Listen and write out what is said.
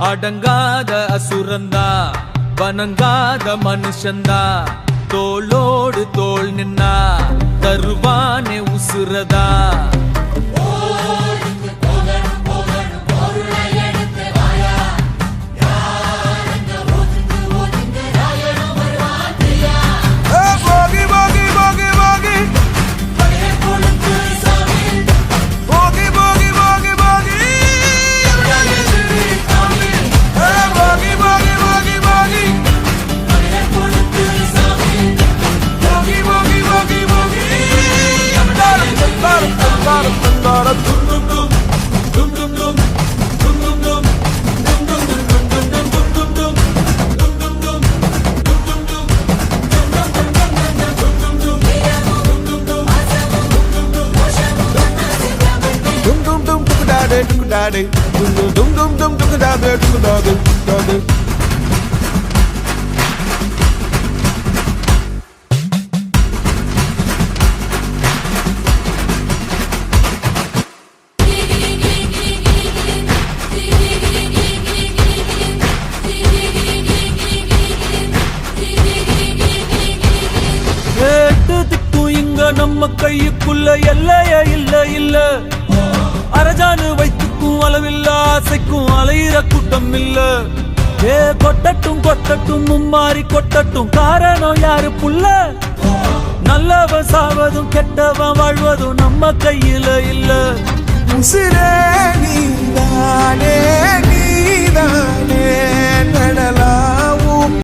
அடங்காத அசுரந்தா வணங்காத மனுஷந்தா தோளோடு தோள் நின்னா தருவானே உசுரதா நம்ம கையுக்குள்ள எல்லைய இல்ல இல்ல அரஜானு வைத்துக்கும் அளவில்ல ஆசைக்கும் அலையிற கூட்டம் இல்ல ஏ கொட்டட்டும் கொட்டட்டும் மும்மாறி கொட்டட்டும் காரணம் யாரு புள்ள நல்லவன் சாவதும் கெட்டவன் வாழ்வதும் நம்ம கையில இல்ல உசிரே நீதானே நீதானே நடல